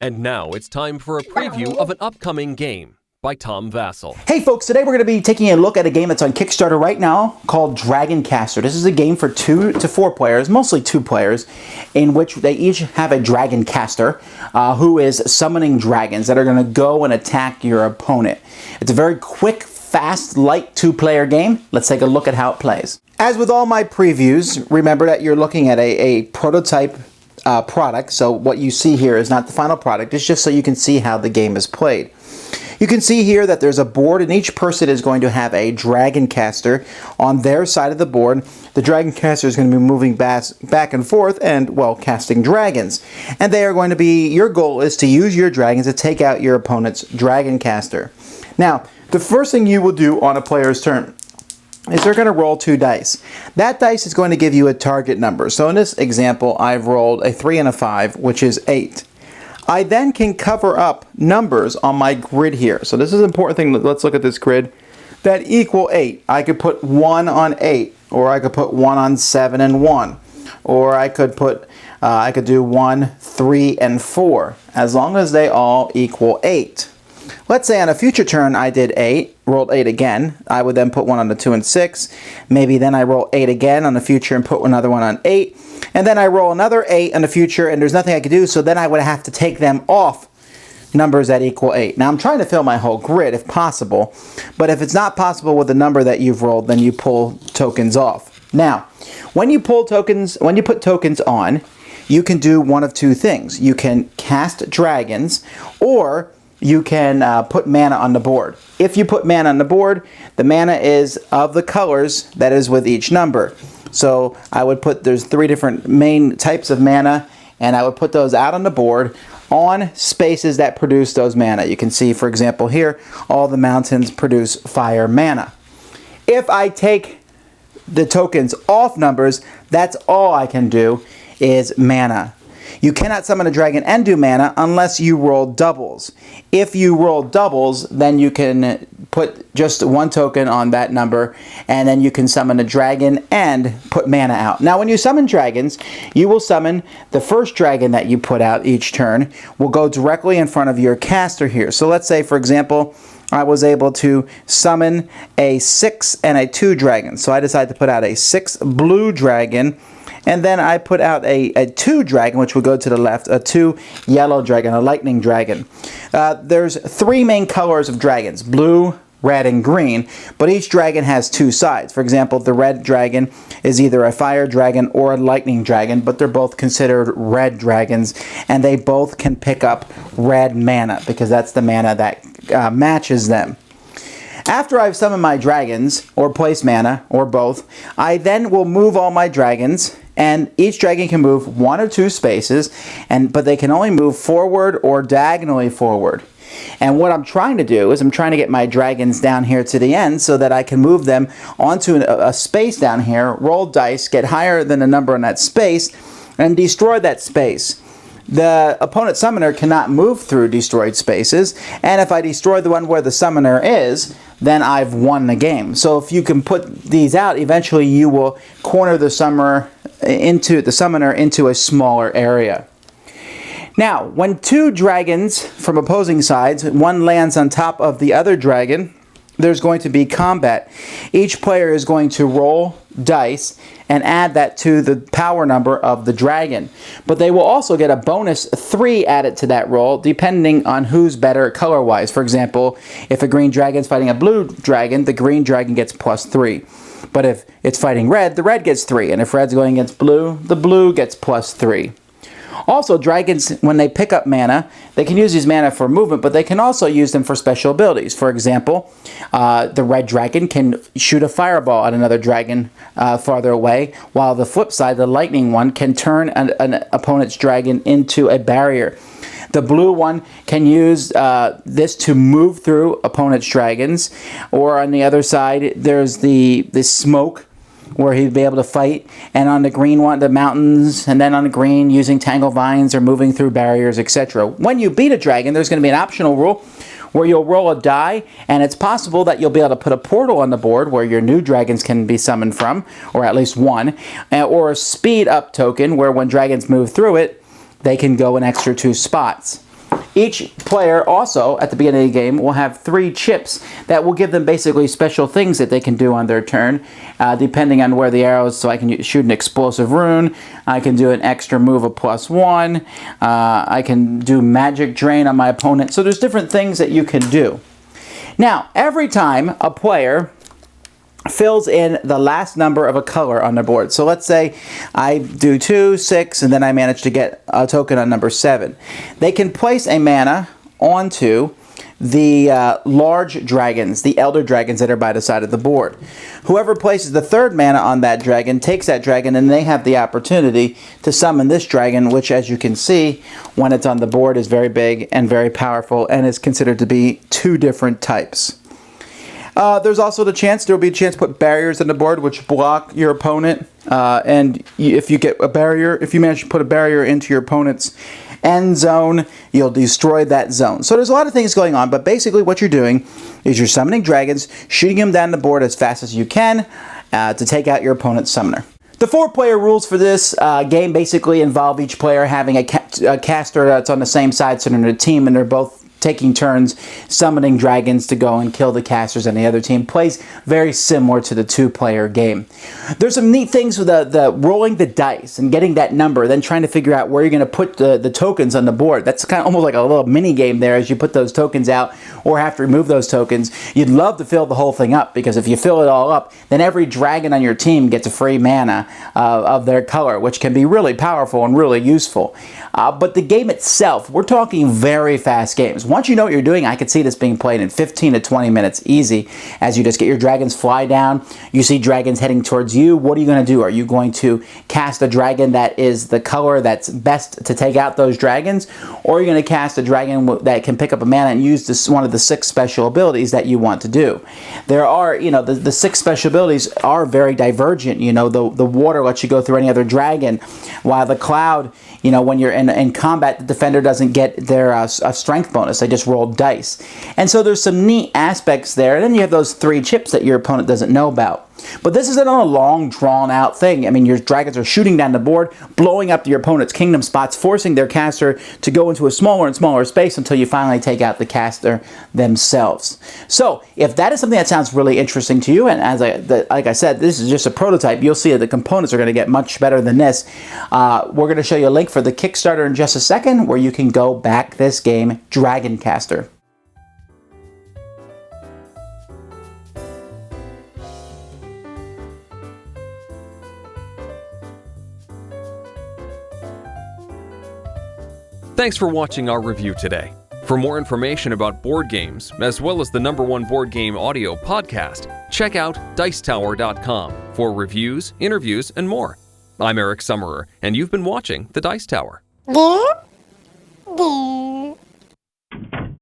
And now it's time for a preview of an upcoming game by Tom Vasel. Hey folks, today we're going to be taking a look at a game that's on Kickstarter right now called Dragon Caster. This is a game for 2 to 4 players, mostly 2 players, in which they each have a dragon caster who is summoning dragons that are going to go and attack your opponent. It's a very quick, fast, light 2-player game. Let's take a look at how it plays. As with all my previews, remember that you're looking at a prototype product, so what you see here is not the final product. It's just so you can see how the game is played. You can see here that there's a board, and each person is going to have a dragon caster on their side of the board. The dragon caster is going to be moving back and forth and, well, casting dragons. And they are going to be, your goal is to use your dragons to take out your opponent's dragon caster. Now, the first thing you will do on a player's turn is they're going to roll 2 dice. That dice is going to give you a target number. So in this example, I've rolled a 3 and a 5, which is 8. I then can cover up numbers on my grid here. So this is an important thing. Let's look at this grid. That equal 8. I could put 1 on 8, or I could put 1 on 7 and 1, or I could put I could do 1, 3, and 4, as long as they all equal 8. Let's say on a future turn I did 8, rolled 8 again. I would then put 1 on the 2 and 6. Maybe then I roll 8 again on the future and put another one on 8. And then I roll another 8 in the future, and there's nothing I could do, so then I would have to take them off numbers that equal 8. Now I'm trying to fill my whole grid if possible, but if it's not possible with the number that you've rolled, then you pull tokens off. Now, when you put tokens on, you can do one of 2 things. You can cast dragons, or you can put mana on the board. If you put mana on the board, the mana is of the colors that is with each number. So I would put, there's 3 different main types of mana, and I would put those out on the board on spaces that produce those mana. You can see, for example, here, all the mountains produce fire mana. If I take the tokens off numbers, that's all I can do is mana. You cannot summon a dragon and do mana unless you roll doubles. If you roll doubles, then you can put just 1 token on that number, and then you can summon a dragon and put mana out. Now, when you summon dragons, you will summon the first dragon that you put out each turn will go directly in front of your caster here. So let's say, for example, I was able to summon a 6 and a 2 dragon. So I decided to put out a 6 blue dragon, and then I put out a 2 dragon, which would go to the left, a 2 yellow dragon, a lightning dragon. There's 3 main colors of dragons, blue, red, and green, but each dragon has 2 sides. For example, the red dragon is either a fire dragon or a lightning dragon, but they're both considered red dragons, and they both can pick up red mana, because that's the mana that matches them. After I've summoned my dragons, or place mana, or both, I then will move all my dragons, and each dragon can move 1 or 2 spaces, but they can only move forward or diagonally forward. And what I'm trying to do is I'm trying to get my dragons down here to the end so that I can move them onto a space down here, roll dice, get higher than the number on that space, and destroy that space. The opponent summoner cannot move through destroyed spaces, and if I destroy the one where the summoner is, then I've won the game. So if you can put these out, eventually you will corner the summoner into a smaller area. Now, when 2 dragons from opposing sides, one lands on top of the other dragon, there's going to be combat. Each player is going to roll dice and add that to the power number of the dragon. But they will also get a bonus 3 added to that roll, depending on who's better color-wise. For example, if a green dragon's fighting a blue dragon, the green dragon gets +3. But if it's fighting red, the red gets 3. And if red's going against blue, the blue gets +3. Also, dragons, when they pick up mana, they can use these mana for movement, but they can also use them for special abilities. For example, the red dragon can shoot a fireball at another dragon farther away, while the flip side, the lightning one, can turn an opponent's dragon into a barrier. The blue one can use this to move through opponent's dragons, or on the other side, there's the smoke where he'd be able to fight, and on the green one, the mountains, and then on the green using tangle vines or moving through barriers, etc. When you beat a dragon, there's going to be an optional rule where you'll roll a die, and it's possible that you'll be able to put a portal on the board where your new dragons can be summoned from, or at least one, or a speed up token where when dragons move through it, they can go an extra 2 spots. Each player also, at the beginning of the game, will have 3 chips that will give them basically special things that they can do on their turn, depending on where the arrows. So I can shoot an explosive rune, I can do an extra move of +1, I can do magic drain on my opponent. So there's different things that you can do. Now, every time a player fills in the last number of a color on the board. So let's say I do 2, 6, and then I manage to get a token on number 7. They can place a mana onto the large dragons, the elder dragons that are by the side of the board. Whoever places the 3rd mana on that dragon takes that dragon, and they have the opportunity to summon this dragon, which, as you can see, when it's on the board, is very big and very powerful and is considered to be 2 different types. There's also the chance, there will be a chance to put barriers on the board which block your opponent, and if you get a barrier, if you manage to put a barrier into your opponent's end zone, you'll destroy that zone. So there's a lot of things going on, but basically what you're doing is you're summoning dragons, shooting them down the board as fast as you can to take out your opponent's summoner. The 4-player rules for this game basically involve each player having a caster that's on the same side, so they're in a team, and they're both taking turns summoning dragons to go and kill the casters, and the other team plays very similar to the 2-player game. There's some neat things with the rolling the dice and getting that number, then trying to figure out where you're going to put the tokens on the board. That's kind of almost like a little mini game there as you put those tokens out or have to remove those tokens. You'd love to fill the whole thing up, because if you fill it all up, then every dragon on your team gets a free mana of their color, which can be really powerful and really useful. But the game itself, we're talking very fast games. Once you know what you're doing, I could see this being played in 15 to 20 minutes easy, as you just get your dragons fly down. You see dragons heading towards you. What are you going to do? Are you going to cast a dragon that is the color that's best to take out those dragons? Or are you going to cast a dragon that can pick up a mana and use one of the 6 special abilities that you want to do? There are, the 6 special abilities are very divergent. The water lets you go through any other dragon, while the cloud, when you're in combat, the defender doesn't get their a strength bonus. They just roll dice. And so there's some neat aspects there. And then you have those 3 chips that your opponent doesn't know about. But this isn't a long, drawn-out thing. I mean, your dragons are shooting down the board, blowing up your opponent's kingdom spots, forcing their caster to go into a smaller and smaller space until you finally take out the caster themselves. So, if that is something that sounds really interesting to you, and like I said, this is just a prototype, you'll see that the components are going to get much better than this. We're going to show you a link for the Kickstarter in just a second, where you can go back this game, Dragon Caster. Thanks for watching our review today. For more information about board games, as well as the #1 board game audio podcast, check out Dicetower.com for reviews, interviews, and more. I'm Eric Summerer, and you've been watching The Dice Tower.